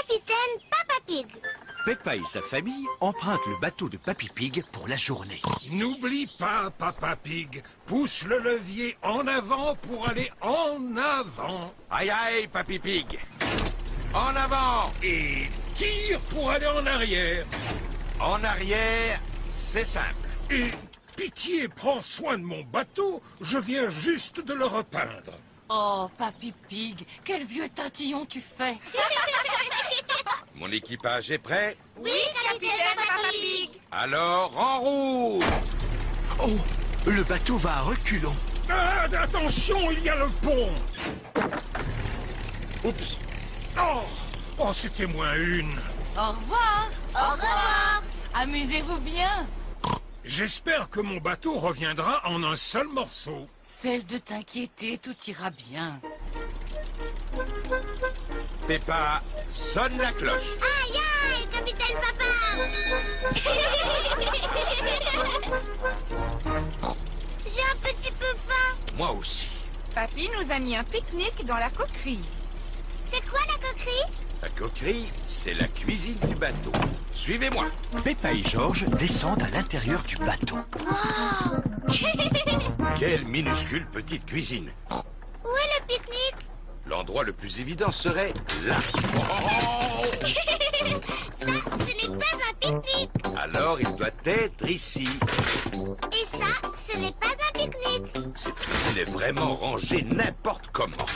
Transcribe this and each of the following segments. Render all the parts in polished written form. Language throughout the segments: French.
capitaine Papa Pig. Peppa et sa famille empruntent le bateau de Papy Pig pour la journée. N'oublie pas, Papa Pig, pousse le levier en avant pour aller en avant. Aïe aïe, Papy Pig. En avant. Et tire pour aller en arrière. En arrière, c'est simple. Et pitié, prends soin de mon bateau, je viens juste de le repeindre. Oh, Papy Pig, quel vieux tatillon tu fais. Mon équipage est prêt? Oui, capitaine Papa Pig. Alors, en route! Oh, le bateau va à reculons. Ah, attention, il y a le pont. Oups! Oh, c'était moins une. Au revoir. Au revoir. Amusez-vous bien. J'espère que mon bateau reviendra en un seul morceau. Cesse de t'inquiéter, tout ira bien. Peppa, sonne la cloche. Aïe, aïe, capitaine Papa. J'ai un petit peu faim. Moi aussi. Papy nous a mis un pique-nique dans la coquerie. C'est quoi la coquerie? La coquerie, c'est la cuisine du bateau. Suivez-moi. Peppa et George descendent à l'intérieur du bateau. Quelle minuscule petite cuisine. Où est le pique-nique? L'endroit le plus évident serait là. Oh! Ça, ce n'est pas un pique-nique. Alors, il doit être ici. Et ça, ce n'est pas un pique-nique. Cette cuisine est vraiment rangée n'importe comment.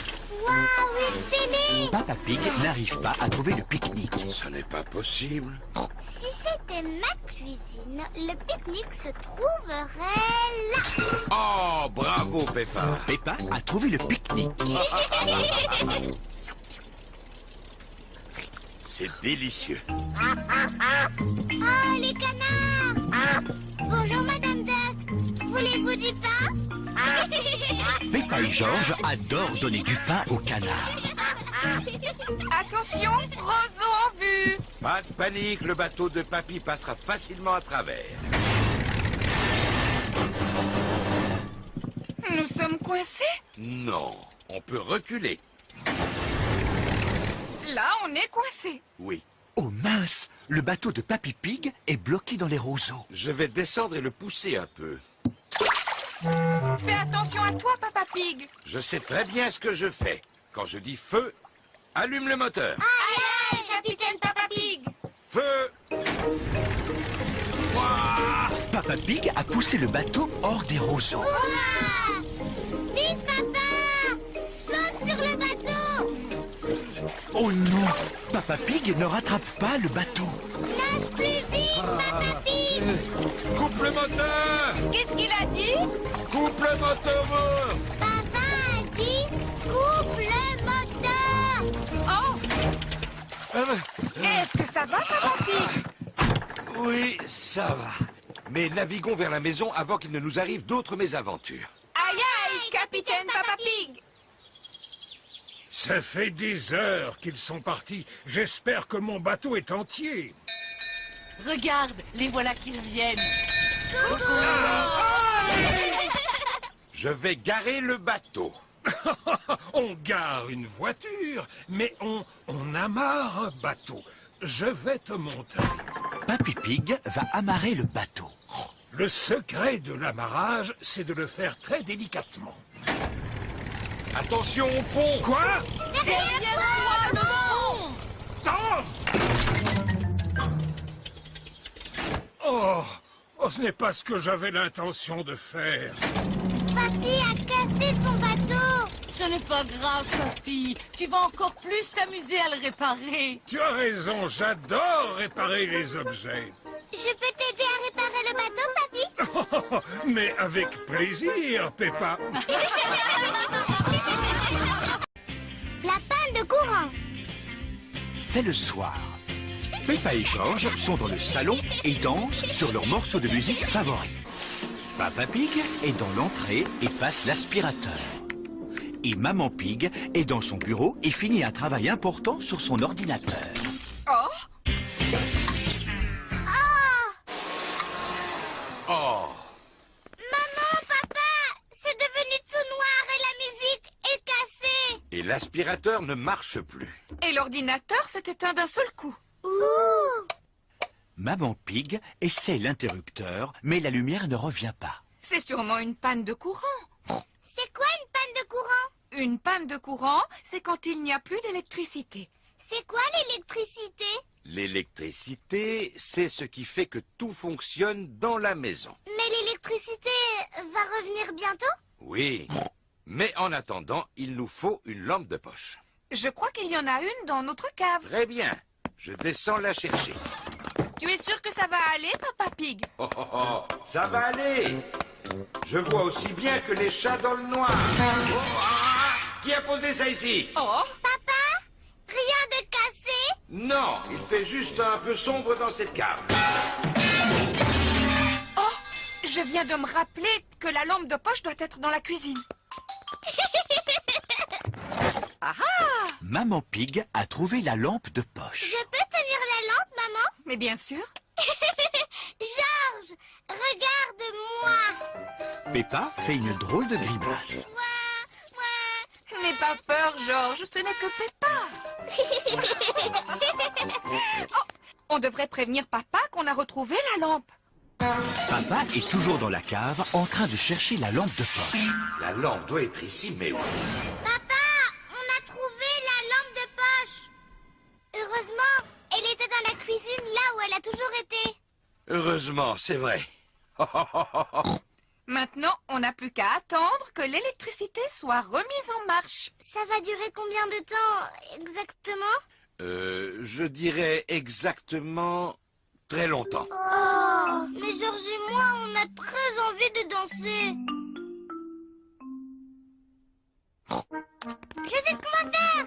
Waouh, une télé. Papa Pig n'arrive pas à trouver le pique-nique. Ça n'est pas possible. Si c'était ma cuisine, le pique-nique se trouverait là. Oh, bravo, Peppa. Peppa a trouvé le pique-nique. C'est délicieux. Oh, les canards. Bonjour, Madame Duck. Voulez-vous du pain? Peppa et George adorent donner du pain aux canards. Attention, roseau en vue. Pas de panique, le bateau de Papy passera facilement à travers. Nous sommes coincés. Non, on peut reculer. Là, on est coincés. Oui, Oh mince, le bateau de Papy Pig est bloqué dans les roseaux. je vais descendre et le pousser un peu. Fais attention à toi, Papa Pig. Je sais très bien ce que je fais. Quand je dis feu, allume le moteur. Aïe, aïe, capitaine Papa Pig. Feu! Ouah! Papa Pig a poussé le bateau hors des roseaux. Ouah! Vite, papa! Saute sur le bateau! Oh non, Papa Pig ne rattrape pas le bateau. Nage plus vite, Papa Pig! Coupe le moteur! Qu'est-ce qu'il a dit? Coupe le moteur! Papa a dit coupe le moteur! Oh, est-ce que ça va, Papa Pig? Oui, ça va. Mais naviguons vers la maison avant qu'il ne nous arrive d'autres mésaventures. Aïe, aïe, capitaine Papa Pig. Ça fait des heures qu'ils sont partis. J'espère que mon bateau est entier. Regarde, les voilà qui reviennent. Je vais garer le bateau. On gare une voiture, mais on amarre un bateau. Je vais te montrer. Papy Pig va amarrer le bateau. Le secret de l'amarrage, c'est de le faire très délicatement. Attention au pont! Quoi? Derrière toi, le pont. Oh, ce n'est pas ce que j'avais l'intention de faire. Papy a cassé son bateau! Ce n'est pas grave, Papy. Tu vas encore plus t'amuser à le réparer. Tu as raison, j'adore réparer les objets. Je peux t'aider à réparer le bateau, Papy? Mais avec plaisir, Peppa. La panne de courant! C'est le soir. Peppa et George sont dans le salon et dansent sur leur morceau de musique favori. Papa Pig est dans l'entrée et passe l'aspirateur. Et Maman Pig est dans son bureau et finit un travail important sur son ordinateur. Oh, Oh! Maman, papa! C'est devenu tout noir et la musique est cassée! Et l'aspirateur ne marche plus. Et l'ordinateur s'est éteint d'un seul coup. Ouh! Maman Pig essaie l'interrupteur, mais la lumière ne revient pas. C'est sûrement une panne de courant. C'est quoi une panne de courant? Une panne de courant, c'est quand il n'y a plus d'électricité. C'est quoi l'électricité? L'électricité, c'est ce qui fait que tout fonctionne dans la maison. Mais l'électricité va revenir bientôt? Oui, mais en attendant, il nous faut une lampe de poche. Je crois qu'il y en a une dans notre cave. Très bien, je descends la chercher. Tu es sûr que ça va aller, Papa Pig? Oh, oh, oh, ça va aller. Je vois aussi bien que les chats dans le noir. Oh, qui a posé ça ici? Oh, Papa? Rien de cassé? Non, il fait juste un peu sombre dans cette cave. oh, je viens de me rappeler que la lampe de poche doit être dans la cuisine. Ah ah! Maman Pig a trouvé la lampe de poche. Je peux tenir la lampe, maman? Mais bien sûr. Georges, regarde-moi! Peppa fait une drôle de grimace. N'aie pas peur, Georges, ce n'est que Peppa. Oh, on devrait prévenir Papa qu'on a retrouvé la lampe. Papa est toujours dans la cave en train de chercher la lampe de poche. La lampe doit être ici, mais oui. Papa, on a trouvé la lampe de poche. Heureusement, elle était dans la cuisine là où elle a toujours été. Heureusement, c'est vrai. Maintenant, on n'a plus qu'à attendre que l'électricité soit remise en marche. Ça va durer combien de temps exactement? Je dirais exactement très longtemps. Oh, mais Georges et moi, on a très envie de danser. Je sais ce qu'on va faire.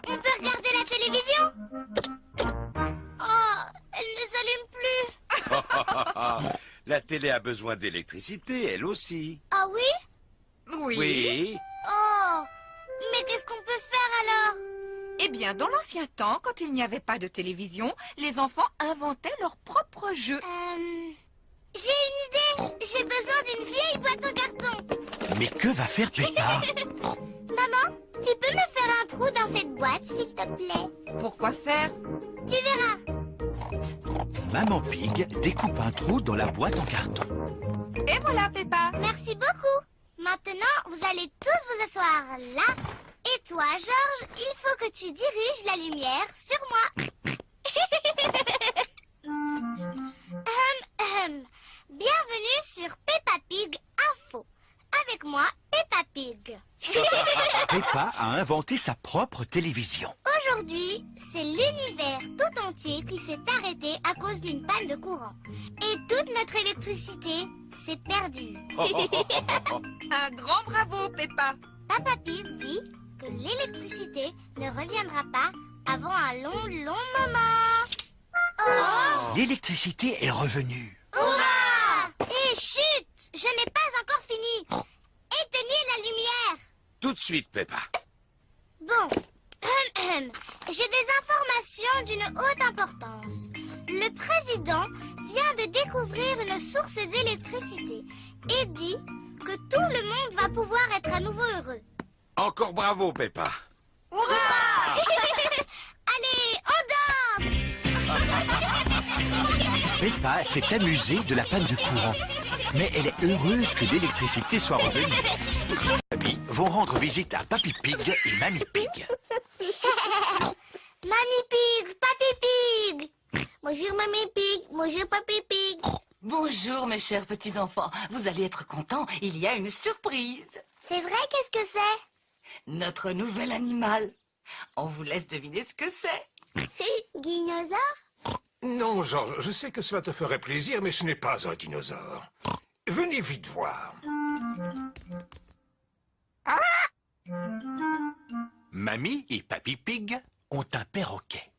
On peut regarder la télévision. Oh, elle ne s'allume plus. La télé a besoin d'électricité, elle aussi. Ah oui? Oui. Oui. Oh, mais qu'est-ce qu'on peut faire alors? Eh bien, dans l'ancien temps, quand il n'y avait pas de télévision, les enfants inventaient leurs propres jeux. J'ai une idée. J'ai besoin d'une vieille boîte en carton. Mais que va faire Peppa? Maman, tu peux me faire un trou dans cette boîte, s'il te plaît? Pourquoi faire? Tu verras. Maman Pig découpe un trou dans la boîte en carton. Et voilà, Peppa. Merci beaucoup. Maintenant, vous allez tous vous asseoir là. Et toi, Georges, il faut que tu diriges la lumière sur moi. Bienvenue sur Peppa Pig Info. Avec moi, Peppa Pig. Peppa a inventé sa propre télévision. Aujourd'hui, c'est l'univers tout entier qui s'est arrêté à cause d'une panne de courant. Et toute notre électricité s'est perdue. Un grand bravo, Peppa. Peppa Pig dit que l'électricité ne reviendra pas avant un long, long moment. Oh! L'électricité est revenue. Hurrah! Et chut! Je n'ai pas encore fini. Éteignez la lumière. Tout de suite, Peppa. Bon, j'ai des informations d'une haute importance. Le président vient de découvrir une source d'électricité et dit que tout le monde va pouvoir être à nouveau heureux. Encore bravo, Peppa. Hurrah! Allez, on danse! Peppa s'est amusée de la panne de courant. Mais elle est heureuse que l'électricité soit revenue. Les amis vont rendre visite à Papy Pig et Mamie Pig. Mamie Pig, Papy Pig. Bonjour Mamie Pig, bonjour Papy Pig. Bonjour mes chers petits-enfants. Vous allez être contents, il y a une surprise. C'est vrai, qu'est-ce que c'est? Notre nouvel animal. On vous laisse deviner ce que c'est. Dinosaure? Non, Georges, je sais que cela te ferait plaisir, mais ce n'est pas un dinosaure. Venez vite voir. Mamie et Papy Pig ont un perroquet.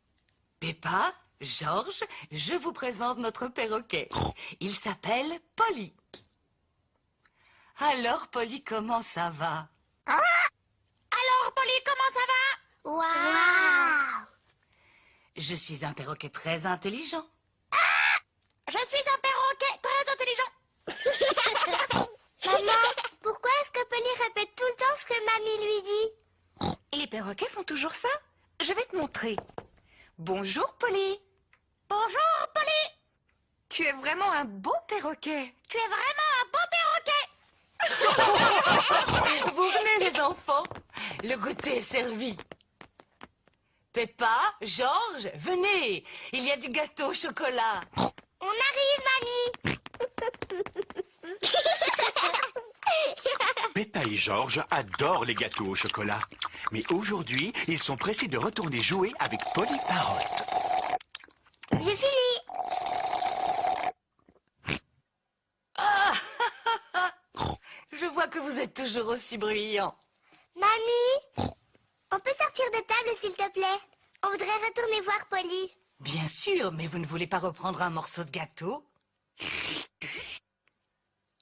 Peppa, Georges, je vous présente notre perroquet. Il s'appelle Polly. Alors, Polly, comment ça va? Alors, Polly, comment ça va? Waouh! Je suis un perroquet très intelligent. Je suis un perroquet très intelligent. Maman, pourquoi est-ce que Polly répète tout le temps ce que Mamie lui dit? Les perroquets font toujours ça. Je vais te montrer. Bonjour, Polly. Bonjour, Polly. Tu es vraiment un beau perroquet. Tu es vraiment un beau perroquet. Vous venez, les enfants. Le goûter est servi. Peppa, Georges, venez. Il y a du gâteau au chocolat. On arrive, mamie. Peppa et Georges adorent les gâteaux au chocolat. Mais aujourd'hui, ils sont pressés de retourner jouer avec Polly Parotte. J'ai fini. Je vois que vous êtes toujours aussi bruyants. Mamie, on peut sortir de table, s'il te plaît? On voudrait retourner voir Polly. Bien sûr, mais vous ne voulez pas reprendre un morceau de gâteau?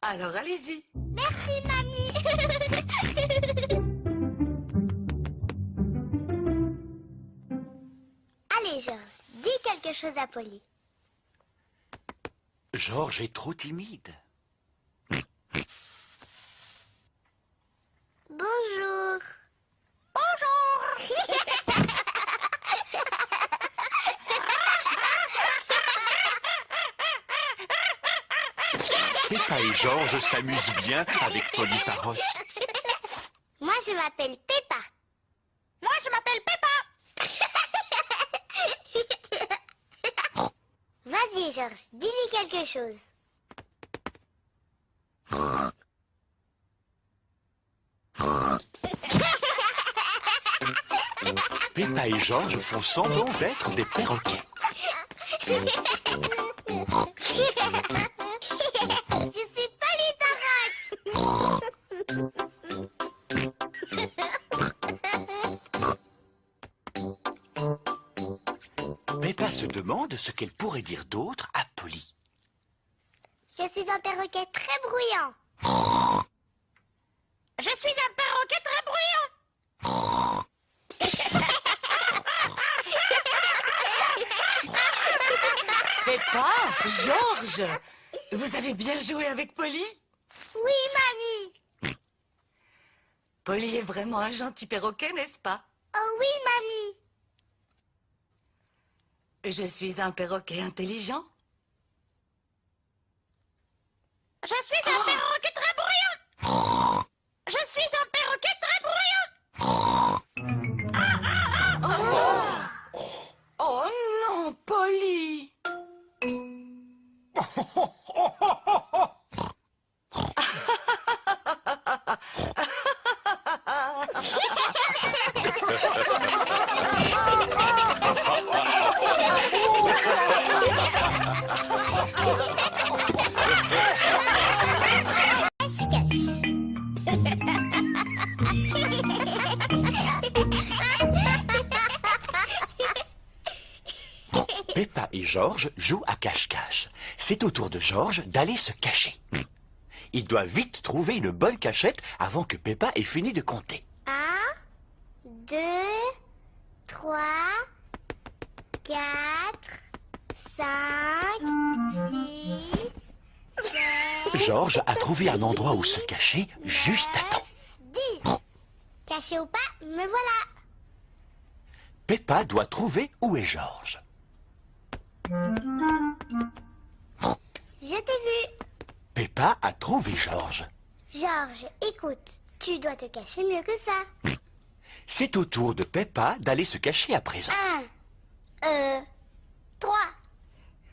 Alors allez-y. Merci, mamie. Allez, Georges, dis quelque chose à Polly. Georges est trop timide. Bonjour. Peppa et Georges s'amusent bien avec Polly Parotte. Moi, je m'appelle Peppa. Moi, je m'appelle Peppa. Vas-y, Georges, dis-lui quelque chose. Peppa et Georges font semblant d'être des perroquets. Je suis Polly Parotte. Peppa se demande ce qu'elle pourrait dire d'autre à Polly. Je suis un perroquet très bruyant. Je suis un perroquet très bruyant. Peppa, Georges, vous avez bien joué avec Polly? Oui, mamie. Polly est vraiment un gentil perroquet, n'est-ce pas? Oh oui, mamie. Je suis un perroquet intelligent. Je suis un perroquet très bruyant. Je suis un perroquet très bruyant. Oh non, Polly! Peppa et Georges jouent à cache-cache. C'est au tour de Georges d'aller se cacher. Il doit vite trouver une bonne cachette avant que Peppa ait fini de compter. 1, 2, 3, 4, 5, 6, 7, Georges a trouvé un endroit où se cacher juste à temps. 10. Caché ou pas, me voilà. Peppa doit trouver où est Georges. Je t'ai vu. Peppa a trouvé Georges. Georges, écoute, tu dois te cacher mieux que ça. C'est au tour de Peppa d'aller se cacher à présent. 3.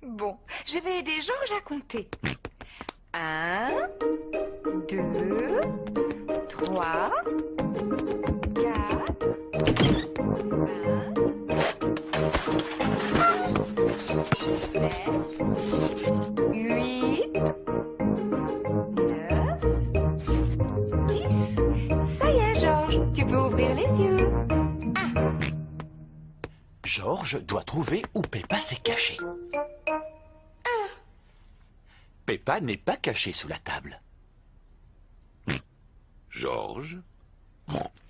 Bon, je vais aider Georges à compter. 1, 2, 3, 4, 5, 8, 9, 10. Ça y est, Georges, tu peux ouvrir les yeux. Georges doit trouver où Peppa s'est cachée. Peppa n'est pas cachée sous la table. Georges,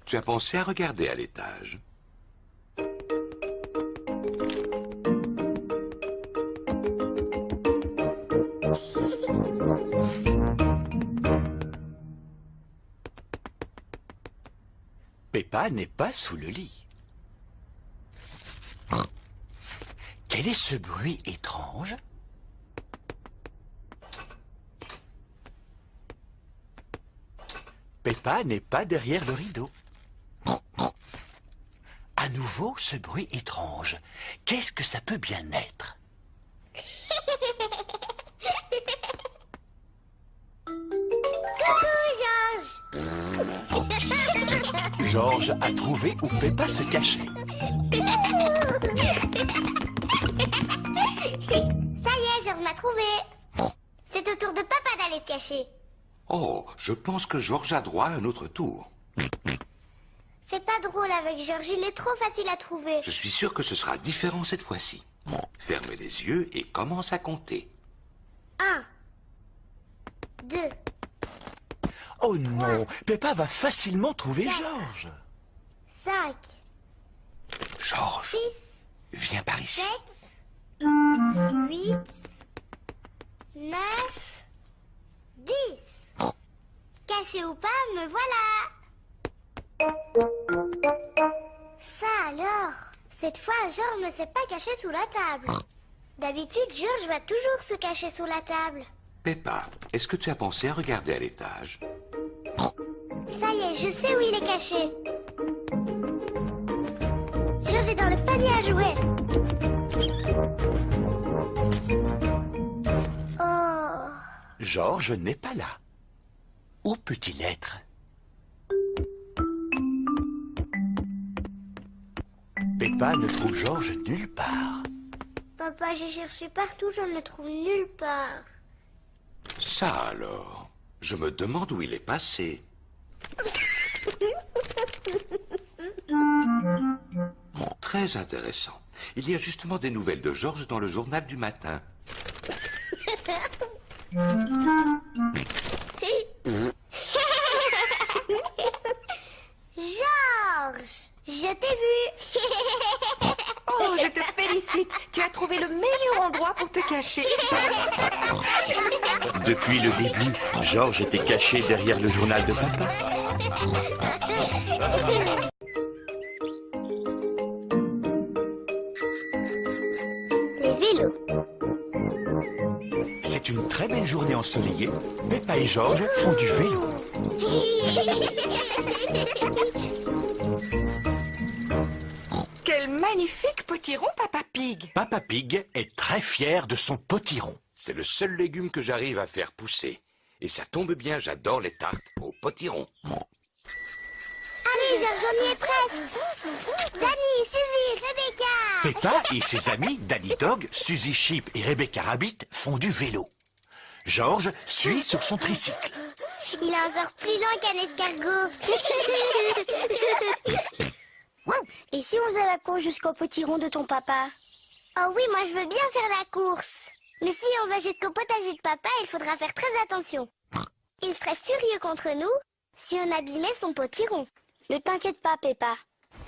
tu as pensé à regarder à l'étage? Peppa n'est pas sous le lit. Quel est ce bruit étrange? Peppa n'est pas derrière le rideau. À nouveau, ce bruit étrange. Qu'est-ce que ça peut bien être? Coucou, Georges. Georges a trouvé où Peppa se cachait. Ça y est, Georges m'a trouvé. C'est au tour de papa d'aller se cacher. Oh, je pense que Georges a droit à un autre tour. C'est pas drôle avec Georges, il est trop facile à trouver. Je suis sûr que ce sera différent cette fois-ci. Ferme les yeux et commence à compter. 1, 2, Oh non, Peppa va facilement trouver Georges. 5, Georges, 6, viens par ici. 7, 8, 9, 10. Caché ou pas, me voilà. Ça alors, cette fois, Georges ne s'est pas caché sous la table. D'habitude, Georges va toujours se cacher sous la table. Peppa, est-ce que tu as pensé à regarder à l'étage? Ça y est, je sais où il est caché. Georges est dans le panier à jouets. Oh, Georges n'est pas là. Où peut-il être? Peppa ne trouve Georges nulle part. papa, j'ai cherché partout, je ne le trouve nulle part. Ça alors, je me demande où il est passé. Très intéressant. Il y a justement des nouvelles de Georges dans le journal du matin. Georges, je t'ai vu. Oh, je te félicite. Tu as trouvé le meilleur endroit pour te cacher. Depuis le début, Georges était caché derrière le journal de papa. Des vélos. C'est une très belle journée ensoleillée. Peppa et Georges font du vélo. Quel magnifique potiron, Papa Pig. Papa Pig est très fier de son potiron. C'est le seul légume que j'arrive à faire pousser. Et ça tombe bien, j'adore les tartes au potiron. Allez, Georges, on y est presque. Danny, Suzy, Rebecca. Peppa et ses amis, Danny Dog, Suzy Sheep et Rebecca Rabbit, font du vélo. Georges suit sur son tricycle. Il est encore plus loin qu'un escargot. Et si on faisait la course jusqu'au potiron de ton papa? Oh oui, moi je veux bien faire la course. Mais si on va jusqu'au potager de papa, il faudra faire très attention. Il serait furieux contre nous si on abîmait son potiron. Ne t'inquiète pas, Peppa.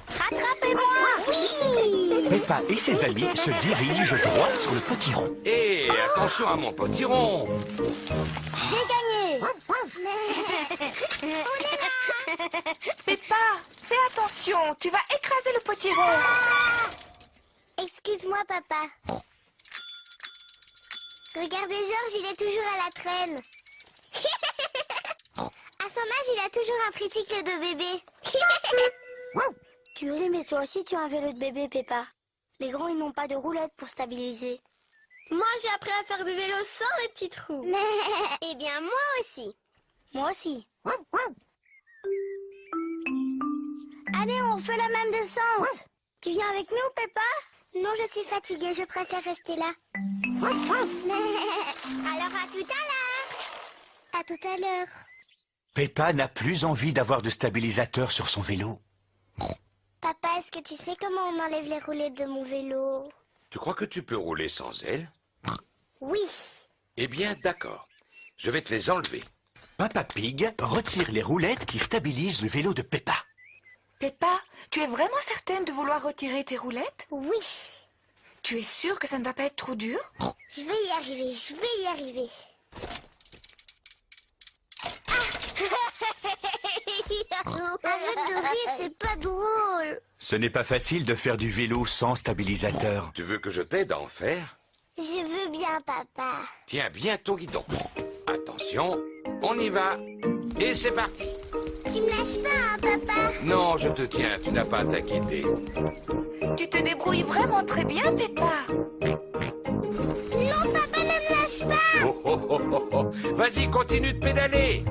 Rattrapez-moi! Oui! Peppa et ses amis se dirigent droit sur le potiron. Hé, attention à mon potiron! J'ai gagné! Peppa, fais attention. Tu vas écraser le potiron. Excuse-moi, papa. Regardez, Georges, il est toujours à la traîne. À son âge, il a toujours un tricycle de bébé. Tu ris, mais toi aussi, tu as un vélo de bébé, Peppa. Les grands, ils n'ont pas de roulette pour stabiliser. Moi, j'ai appris à faire du vélo sans les petits trous. Eh bien, moi aussi. Moi aussi. Allez, on fait la même descente. Tu viens avec nous, Peppa? Non, je suis fatiguée, je préfère rester là. Alors, à tout à l'heure. À tout à l'heure. Peppa n'a plus envie d'avoir de stabilisateur sur son vélo. Papa, est-ce que tu sais comment on enlève les roulettes de mon vélo? Tu crois que tu peux rouler sans elles? Oui. Eh bien, d'accord. Je vais te les enlever. Papa Pig retire les roulettes qui stabilisent le vélo de Peppa. Peppa, tu es vraiment certaine de vouloir retirer tes roulettes? Oui. Tu es sûre que ça ne va pas être trop dur? Je vais y arriver, je vais y arriver. Arrête de rire, c'est pas drôle. Ce n'est pas facile de faire du vélo sans stabilisateur. Tu veux que je t'aide à en faire? Je veux bien, papa. Tiens bien ton guidon. Attention, on y va. Et c'est parti. Tu me lâches pas, hein, papa? Non, je te tiens, tu n'as pas à t'inquiéter. Tu te débrouilles vraiment très bien, Peppa. Non, papa, ne me lâche pas. Oh, oh, oh, oh, oh. Vas-y, continue de pédaler.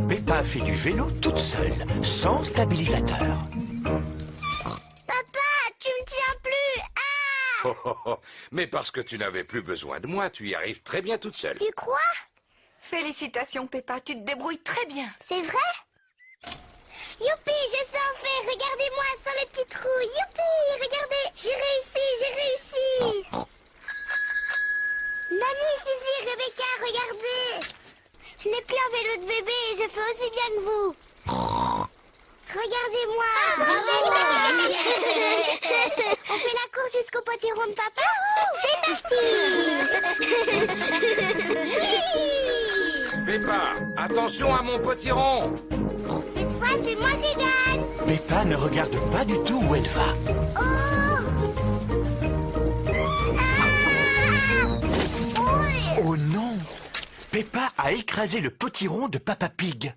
Peppa fait du vélo toute seule, sans stabilisateur. Papa, tu me tiens plus. Ah! Oh, oh, oh. Mais parce que tu n'avais plus besoin de moi, tu y arrives très bien toute seule. Tu crois? Félicitations, Peppa, tu te débrouilles très bien. C'est vrai? Youpi, je sais en faire. Regardez-moi sans les petits trous. Youpi, regardez, j'ai réussi. Nani, Suzy, Rebecca, regardez. Je n'ai plus un vélo de bébé et je fais aussi bien que vous. Regardez-moi. On fait la course jusqu'au potiron de papa. C'est parti. Peppa, attention à mon potiron. Cette fois, c'est moi qui gagne. Peppa ne regarde pas du tout où elle va. Oh! Ah! Oui. Oh non! Peppa a écrasé le potiron de Papa Pig.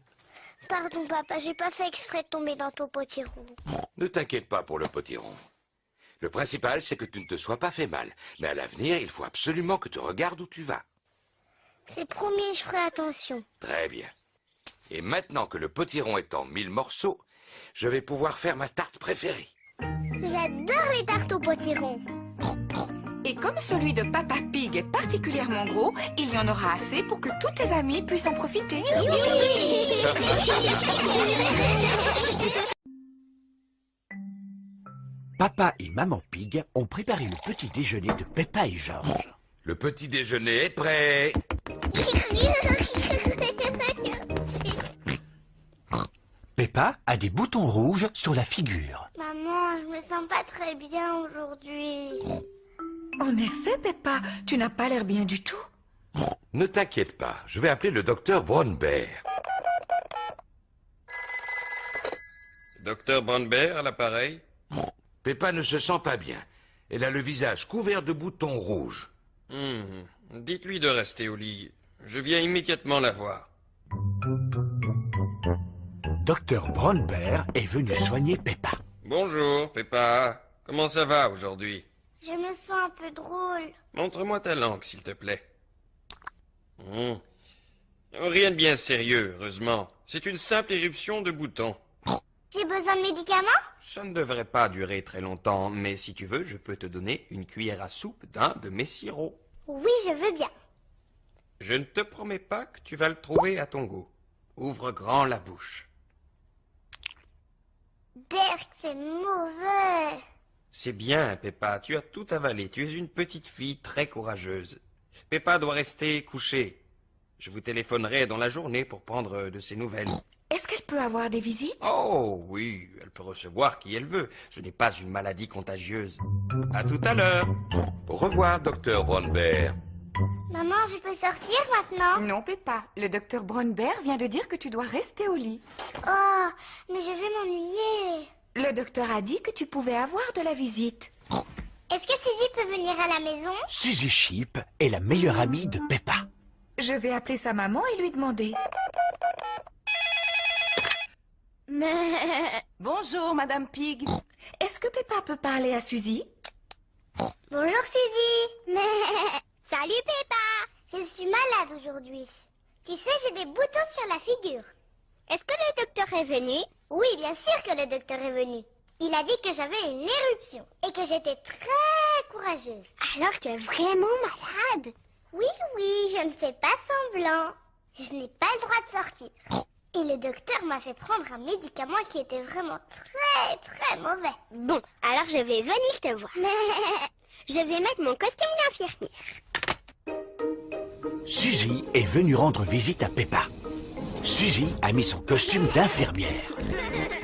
Pardon, papa, j'ai pas fait exprès de tomber dans ton potiron. Ne t'inquiète pas pour le potiron. Le principal, c'est que tu ne te sois pas fait mal. Mais à l'avenir, il faut absolument que tu regardes où tu vas. C'est promis, je ferai attention. Très bien. Et maintenant que le potiron est en 1000 morceaux, je vais pouvoir faire ma tarte préférée. J'adore les tartes au potiron. Et comme celui de Papa Pig est particulièrement gros, il y en aura assez pour que tous tes amis puissent en profiter. Papa et Maman Pig ont préparé le petit déjeuner de Peppa et George. Le petit déjeuner est prêt. Peppa a des boutons rouges sur la figure. Maman, je me sens pas très bien aujourd'hui. En effet, Peppa, tu n'as pas l'air bien du tout. Ne t'inquiète pas, je vais appeler le docteur Brownbear. Docteur Brownbear à l'appareil. Peppa ne se sent pas bien. Elle a le visage couvert de boutons rouges. Dites-lui de rester au lit. Je viens immédiatement la voir. Docteur Brownbear est venu soigner Peppa. Bonjour, Peppa. Comment ça va aujourd'hui? Je me sens un peu drôle. Montre-moi ta langue, s'il te plaît. Rien de bien sérieux, heureusement. C'est une simple éruption de boutons. J'ai besoin de médicaments? Ça ne devrait pas durer très longtemps, mais si tu veux, je peux te donner une cuillère à soupe d'un de mes sirops. Oui, je veux bien. Je ne te promets pas que tu vas le trouver à ton goût. Ouvre grand la bouche. Berk, c'est mauvais. C'est bien, Peppa, tu as tout avalé. Tu es une petite fille très courageuse. Peppa doit rester couchée. Je vous téléphonerai dans la journée pour prendre de ses nouvelles. Est-ce qu'elle peut avoir des visites? Oh, oui, elle peut recevoir qui elle veut. Ce n'est pas une maladie contagieuse. À tout à l'heure. Au revoir, docteur Brownbear. Maman, je peux sortir maintenant? Non, Peppa. Le docteur Brownbear vient de dire que tu dois rester au lit. Oh, mais je vais m'ennuyer. Le docteur a dit que tu pouvais avoir de la visite. Est-ce que Suzy peut venir à la maison? Suzy Sheep est la meilleure amie de Peppa. Je vais appeler sa maman et lui demander. Bonjour, Madame Pig. Est-ce que Peppa peut parler à Suzy? Bonjour Suzy. Salut Peppa. Je suis malade aujourd'hui. Tu sais, j'ai des boutons sur la figure. Est-ce que le docteur est venu? Oui, bien sûr que le docteur est venu. Il a dit que j'avais une éruption et que j'étais très courageuse. Alors tu es vraiment malade? Oui, je ne fais pas semblant. Je n'ai pas le droit de sortir. Et le docteur m'a fait prendre un médicament qui était vraiment très, très mauvais. Bon, alors je vais venir te voir. Je vais mettre mon costume d'infirmière. Suzy est venue rendre visite à Peppa. Suzy a mis son costume d'infirmière.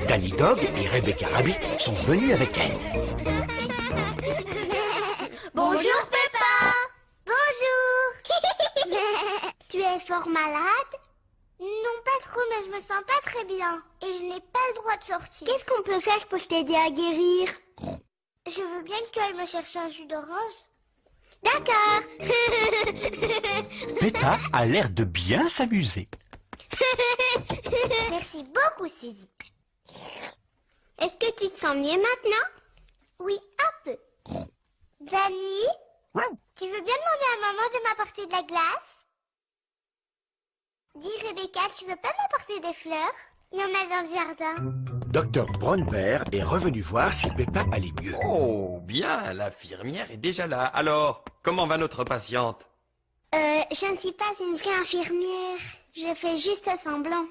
Danny Dog et Rebecca Rabbit sont venus avec elle. Bonjour Peppa. Bonjour. Tu es fort malade? Non, Non, pas trop, mais je me sens pas très bien. Et je n'ai pas le droit de sortir. Qu'est-ce qu'on peut faire pour t'aider à guérir? Je veux bien que tu ailles me chercher un jus d'orange. D'accord. Peppa a l'air de bien s'amuser. Merci beaucoup, Suzy. Est-ce que tu te sens mieux maintenant? Oui, un peu. Danny, tu veux bien demander à maman de m'apporter de la glace? Dis, Rebecca, tu veux pas m'apporter des fleurs? Il y en a dans le jardin. Docteur Brownbear est revenu voir si Peppa allait mieux. Oh, bien, l'infirmière est déjà là. Alors, comment va notre patiente? Je ne suis pas une vraie infirmière. Je fais juste semblant.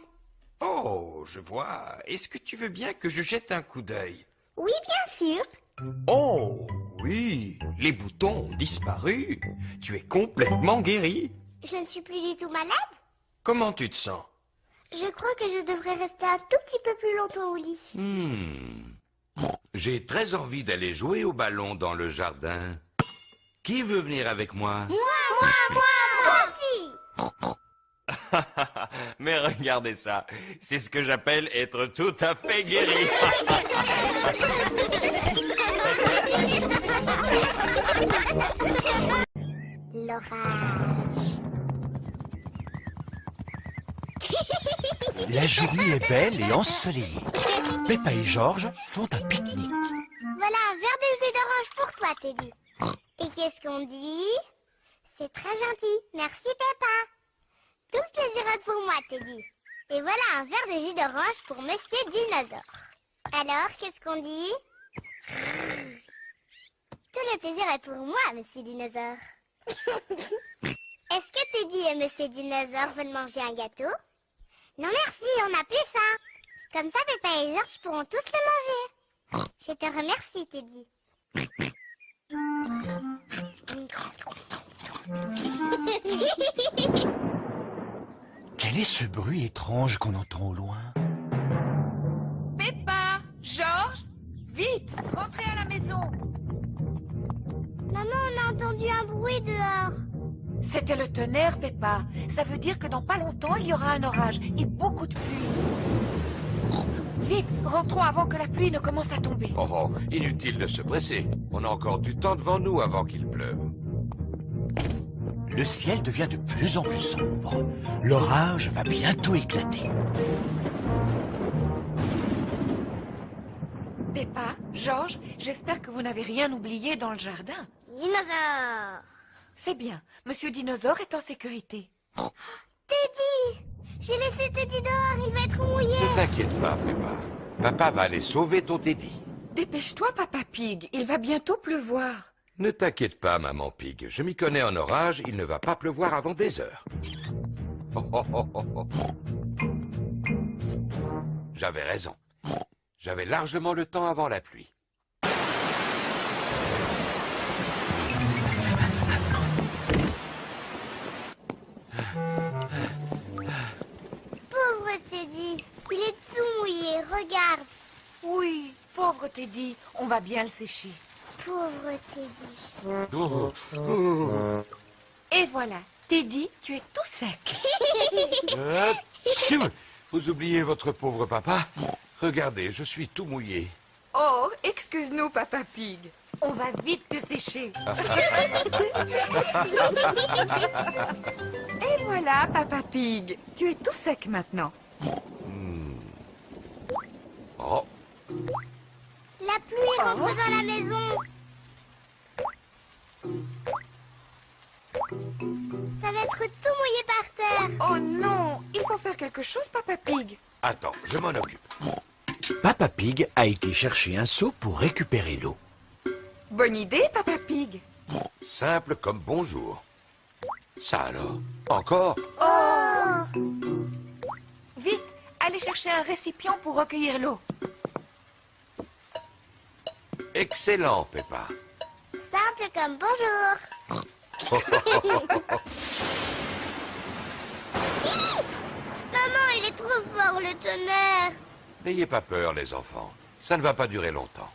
Oh, je vois. Est-ce que tu veux bien que je jette un coup d'œil? Oui, bien sûr. Oh, oui, les boutons ont disparu. Tu es complètement guérie. Je ne suis plus du tout malade. Comment tu te sens? Je crois que je devrais rester un tout petit peu plus longtemps au lit. J'ai très envie d'aller jouer au ballon dans le jardin. Qui veut venir avec moi? Moi aussi. Mais regardez ça, c'est ce que j'appelle être tout à fait guéri. L'orage. La journée est belle et ensoleillée. Peppa et George font un pique-nique. Voilà un verre de jus d'orange pour toi, Teddy. Et qu'est-ce qu'on dit? C'est très gentil. Merci, Peppa. Tout le plaisir est pour moi, Teddy. Et voilà un verre de jus d'orange pour Monsieur Dinosaure. Alors, qu'est-ce qu'on dit? Tout le plaisir est pour moi, Monsieur Dinosaure. Est-ce que Teddy et Monsieur Dinosaure veulent manger un gâteau? Non merci, on n'a plus faim. Comme ça, Peppa et George pourront tous le manger. Je te remercie, Teddy. Quel est ce bruit étrange qu'on entend au loin? Peppa, George, vite, rentrez à la maison. Maman, on a entendu un bruit dehors. C'était le tonnerre, Peppa. Ça veut dire que dans pas longtemps, il y aura un orage et beaucoup de pluie. Vite, rentrons avant que la pluie ne commence à tomber. Oh, inutile de se presser. On a encore du temps devant nous avant qu'il pleuve. Le ciel devient de plus en plus sombre. L'orage va bientôt éclater. Peppa, George, j'espère que vous n'avez rien oublié dans le jardin. Dinosaure. C'est bien, Monsieur Dinosaure est en sécurité. Teddy! J'ai laissé Teddy dehors, il va être mouillé. Ne t'inquiète pas, Peppa. Papa va aller sauver ton Teddy. Dépêche-toi, Papa Pig, il va bientôt pleuvoir. Ne t'inquiète pas, Maman Pig. Je m'y connais en orage, il ne va pas pleuvoir avant des heures. J'avais raison. J'avais largement le temps avant la pluie. Pauvre Teddy, il est tout mouillé, regarde. Oui, pauvre Teddy, on va bien le sécher. Pauvre Teddy. Et voilà, Teddy, tu es tout sec. Vous oubliez votre pauvre papa? Regardez, je suis tout mouillé. Oh, excuse-nous, Papa Pig. On va vite te sécher. Et voilà, Papa Pig, tu es tout sec maintenant. Oh, La pluie rentre dans la maison. Ça va être tout mouillé par terre. Oh non, il faut faire quelque chose, Papa Pig. attends, je m'en occupe. Papa Pig a été chercher un seau pour récupérer l'eau. Bonne idée, Papa Pig. Simple comme bonjour. Ça alors? Encore? Vite, allez chercher un récipient pour recueillir l'eau. Excellent, Peppa. Simple comme bonjour. Hi! Maman, il est trop fort le tonnerre. N'ayez pas peur, les enfants. Ça ne va pas durer longtemps.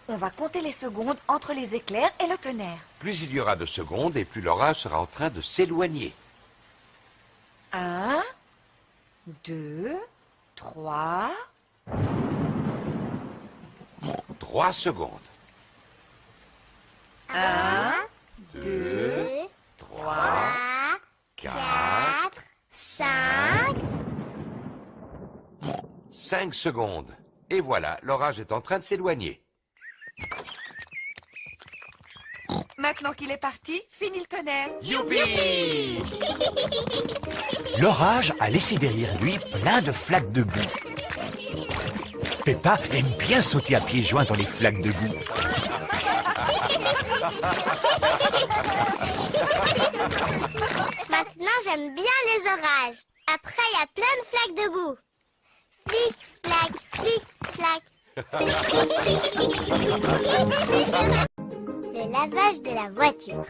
On va compter les secondes entre les éclairs et le tonnerre. Plus il y aura de secondes et plus l'orage sera en train de s'éloigner. 1, 2, 3... 3 secondes. 1, 2, 2, 3... 3, 4, 4, 5... 5 secondes. Et voilà, l'orage est en train de s'éloigner. Maintenant qu'il est parti, fini le tonnerre. Youpi! L'orage a laissé derrière lui plein de flaques de boue. Peppa aime bien sauter à pieds joints dans les flaques de boue. Maintenant, j'aime bien les orages. Après, il y a plein de flaques de boue. Flic, flac, flic, flac. Le lavage de la voiture.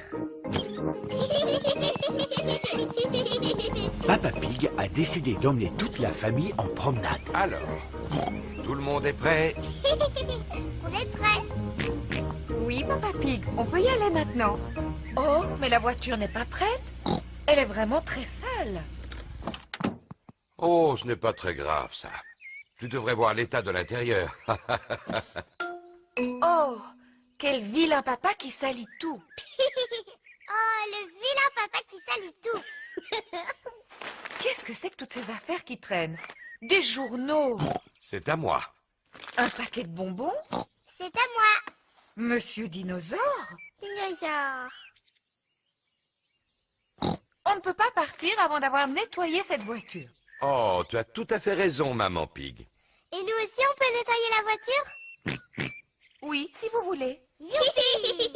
Papa Pig a décidé d'emmener toute la famille en promenade. Alors, tout le monde est prêt? On est prêts. Oui, Papa Pig, on peut y aller maintenant. Oh, mais la voiture n'est pas prête. Elle est vraiment très sale. Oh, ce n'est pas très grave, ça. Tu devrais voir l'état de l'intérieur. Oh, quel vilain papa qui salit tout. Oh, le vilain papa qui salit tout. Qu'est-ce que c'est que toutes ces affaires qui traînent? Des journaux, C'est à moi. un paquet de bonbons, C'est à moi, Monsieur Dinosaure. dinosaure. On ne peut pas partir avant d'avoir nettoyé cette voiture. Oh, tu as tout à fait raison, maman Pig. Et nous aussi, on peut nettoyer la voiture? Oui, si vous voulez. Youpi!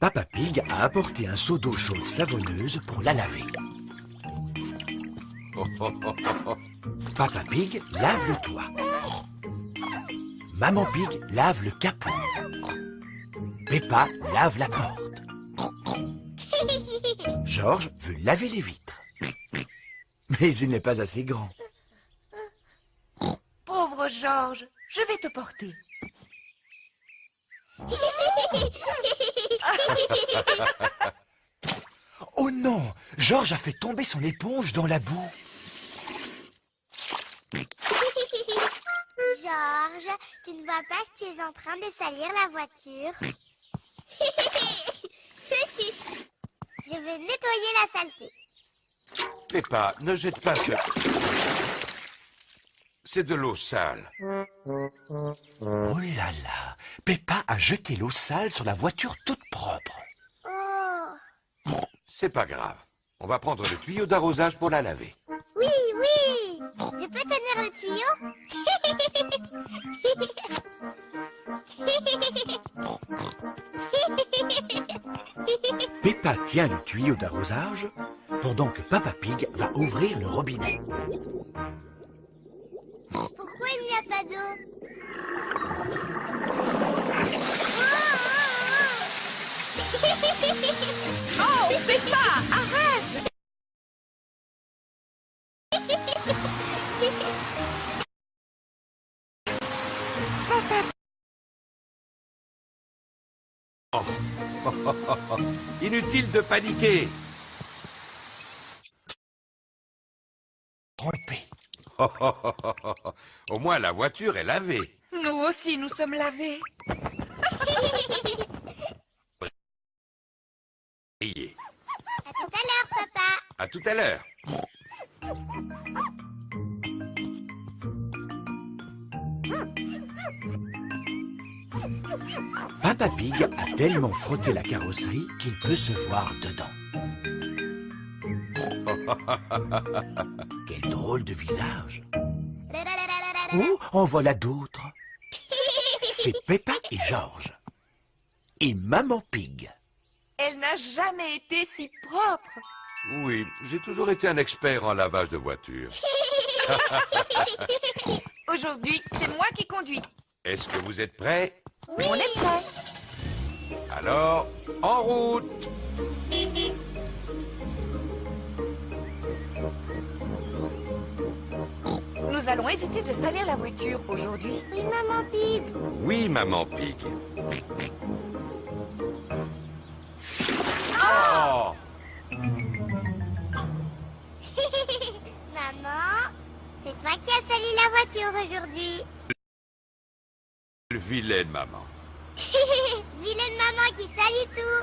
Papa Pig a apporté un seau d'eau chaude savonneuse pour la laver. Papa Pig lave le toit. Maman Pig lave le capot. Peppa lave la porte. George veut laver les vitres. Mais il n'est pas assez grand. Pauvre Georges, je vais te porter. Oh non! George a fait tomber son éponge dans la boue. Georges, tu ne vois pas que tu es en train de salir la voiture? Je vais nettoyer la saleté. Peppa, ne jette pas ce... C'est de l'eau sale. Oh là là! Peppa a jeté l'eau sale sur la voiture toute propre. Oh! C'est pas grave. On va prendre le tuyau d'arrosage pour la laver. Oui, oui! Je peux tenir le tuyau? Peppa tient le tuyau d'arrosage pendant que Papa Pig va ouvrir le robinet. Pourquoi il n'y a pas d'eau? Oh, Peppa, arrête! Inutile de paniquer. Trompé. Au moins la voiture est lavée. Nous aussi, nous sommes lavés. Ayez. À tout à l'heure, papa. À tout à l'heure. Papa Pig a tellement frotté la carrosserie qu'il peut se voir dedans. Quel drôle de visage. Oh, en voilà d'autres. C'est Peppa et George. Et Maman Pig. Elle n'a jamais été si propre. Oui, j'ai toujours été un expert en lavage de voiture. Aujourd'hui, c'est moi qui conduis. Est-ce que vous êtes prêts? On est prêts. Alors, en route! Nous allons éviter de salir la voiture aujourd'hui. Oui, maman Pig. Oui, maman Pig. Oh! toi qui as sali la voiture aujourd'hui. Vilaine maman. Vilaine maman qui salit tout.